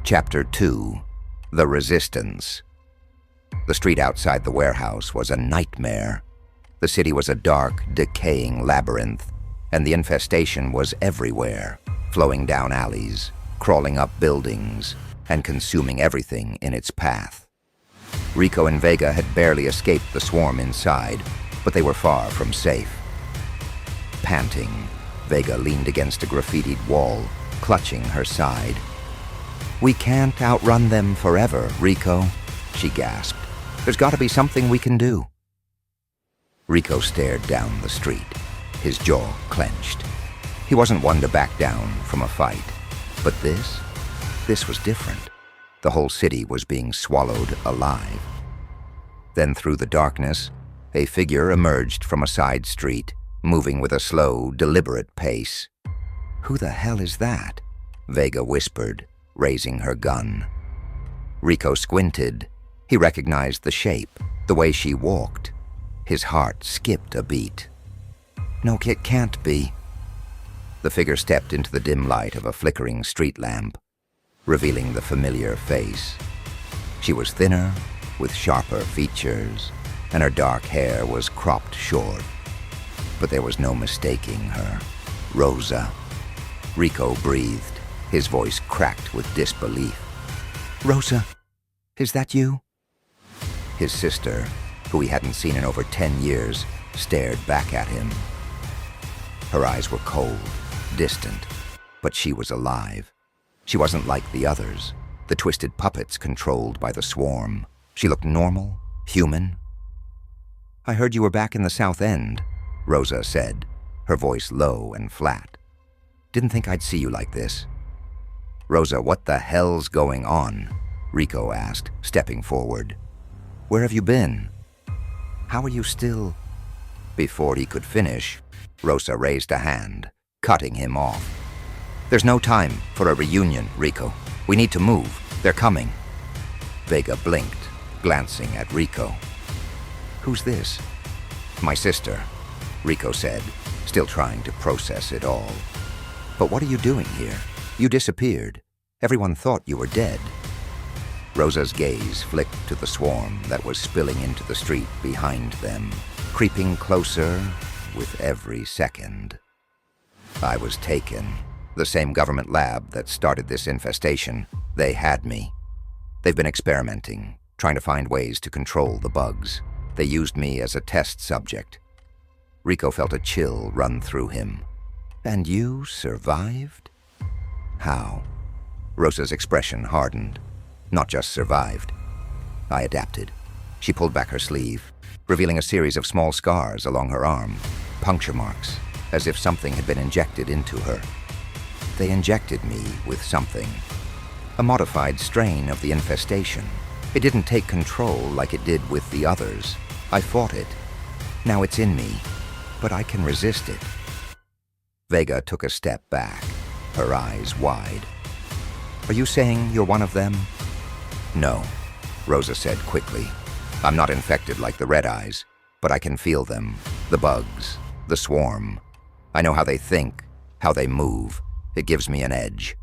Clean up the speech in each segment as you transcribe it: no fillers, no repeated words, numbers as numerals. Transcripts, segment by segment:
Chapter 2: The Resistance. The street outside the warehouse was a nightmare. The city was a dark, decaying labyrinth, and the infestation was everywhere, flowing down alleys, crawling up buildings, and consuming everything in its path. Rico and Vega had barely escaped the swarm inside, but they were far from safe. Panting, Vega leaned against a graffitied wall, clutching her side. "We can't outrun them forever, Rico," she gasped. "There's got to be something we can do." Rico stared down the street, his jaw clenched. He wasn't one to back down from a fight. But this was different. The whole city was being swallowed alive. Then through the darkness, a figure emerged from a side street, moving with a slow, deliberate pace. "Who the hell is that?" Vega whispered, raising her gun. Rico squinted. He recognized the shape, the way she walked. His heart skipped a beat. "No, it can't be." The figure stepped into the dim light of a flickering street lamp, revealing the familiar face. She was thinner, with sharper features, and her dark hair was cropped short. But there was no mistaking her. Rosa. Rico breathed, his voice cracked with disbelief. "Rosa, is that you?" His sister, who he hadn't seen in over 10 years, stared back at him. Her eyes were cold, distant, but she was alive. She wasn't like the others, the twisted puppets controlled by the swarm. She looked normal, human. "I heard you were back in the South End," Rosa said, her voice low and flat. "Didn't think I'd see you like this." "Rosa, what the hell's going on?" Rico asked, stepping forward. "Where have you been? How are you still—" Before he could finish, Rosa raised a hand, cutting him off. "There's no time for a reunion, Rico. We need to move. They're coming." Vega blinked, glancing at Rico. "Who's this?" "My sister," Rico said, still trying to process it all. "But what are you doing here? You disappeared. Everyone thought you were dead." Rosa's gaze flicked to the swarm that was spilling into the street behind them, creeping closer with every second. "I was taken. The same government lab that started this infestation. They had me. They've been experimenting, trying to find ways to control the bugs. They used me as a test subject." Rico felt a chill run through him. "And you survived?" "How?" Rosa's expression hardened. "Not just survived. I adapted." She pulled back her sleeve, revealing a series of small scars along her arm, puncture marks, as if something had been injected into her. "They injected me with something. A modified strain of the infestation. It didn't take control like it did with the others. I fought it. Now it's in me, but I can resist it." Vega took a step back, her eyes wide. "Are you saying you're one of them?" "No," Rosa said quickly. "I'm not infected like the Red Eyes, but I can feel them, the bugs, the swarm. I know how they think, how they move. It gives me an edge."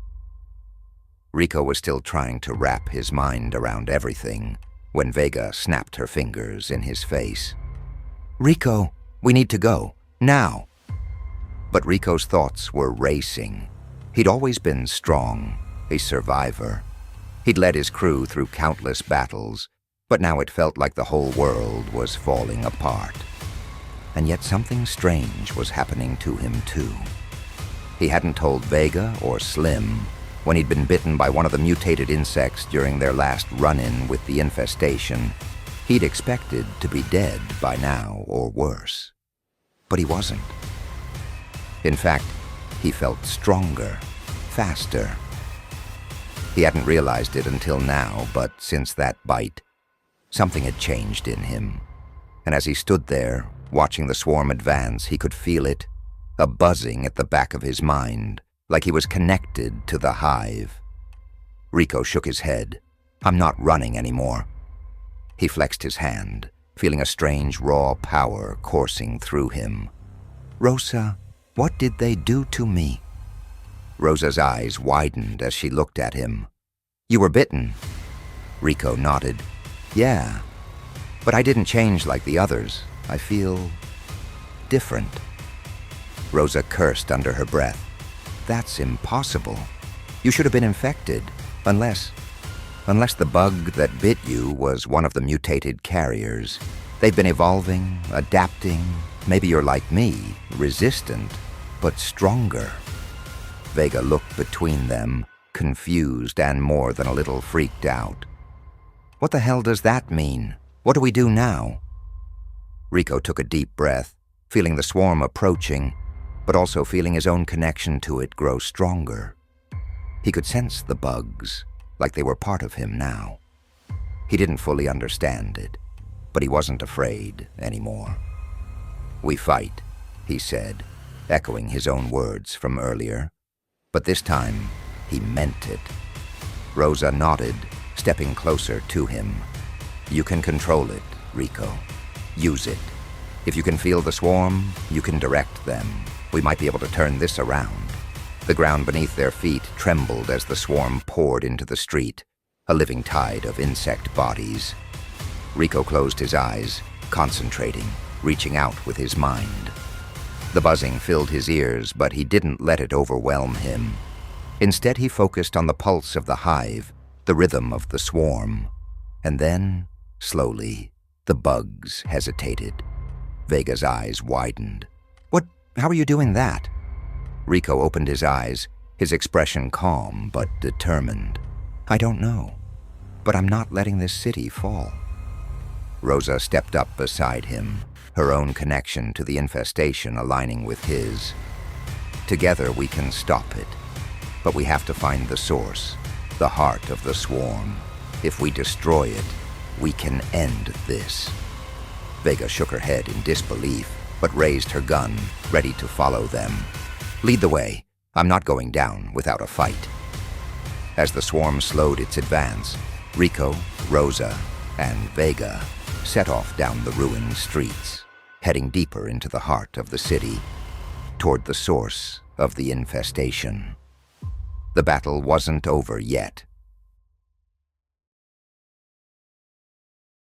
Rico was still trying to wrap his mind around everything when Vega snapped her fingers in his face. "Rico, we need to go, now." But Rico's thoughts were racing. He'd always been strong, a survivor. He'd led his crew through countless battles, but now it felt like the whole world was falling apart. And yet something strange was happening to him too. He hadn't told Vega or Slim when he'd been bitten by one of the mutated insects during their last run-in with the infestation. He'd expected to be dead by now or worse. But he wasn't. In fact, he felt stronger, faster. He hadn't realized it until now, but since that bite, something had changed in him. And as he stood there, watching the swarm advance, he could feel it, a buzzing at the back of his mind, like he was connected to the hive. Rico shook his head. "I'm not running anymore." He flexed his hand, feeling a strange raw power coursing through him. "Rosa, what did they do to me?" Rosa's eyes widened as she looked at him. You were bitten. Rico nodded. Yeah, but I didn't change like the others. I feel different. Rosa cursed under her breath. That's impossible. You should have been infected, unless the bug that bit you was one of the mutated carriers. They've been evolving, adapting. Maybe you're like me, resistant, but stronger. Vega looked between them, confused and more than a little freaked out. What the hell does that mean? What do we do now? Rico took a deep breath, feeling the swarm approaching, but also feeling his own connection to it grow stronger. He could sense the bugs, like they were part of him now. He didn't fully understand it, but he wasn't afraid anymore. We fight, he said, echoing his own words from earlier. But this time, he meant it. Rosa nodded, stepping closer to him. You can control it, Rico. Use it. If you can feel the swarm, you can direct them. We might be able to turn this around. The ground beneath their feet trembled as the swarm poured into the street, a living tide of insect bodies. Rico closed his eyes, concentrating, reaching out with his mind. The buzzing filled his ears, but he didn't let it overwhelm him. Instead, he focused on the pulse of the hive, the rhythm of the swarm. And then, slowly, the bugs hesitated. Vega's eyes widened. How are you doing that? Rico opened his eyes, his expression calm but determined. I don't know, but I'm not letting this city fall. Rosa stepped up beside him, her own connection to the infestation aligning with his. Together we can stop it, but we have to find the source, the heart of the swarm. If we destroy it, we can end this. Vega shook her head in disbelief, but raised her gun, ready to follow them. Lead the way. I'm not going down without a fight. As the swarm slowed its advance, Rico, Rosa, and Vega set off down the ruined streets, heading deeper into the heart of the city, toward the source of the infestation. The battle wasn't over yet.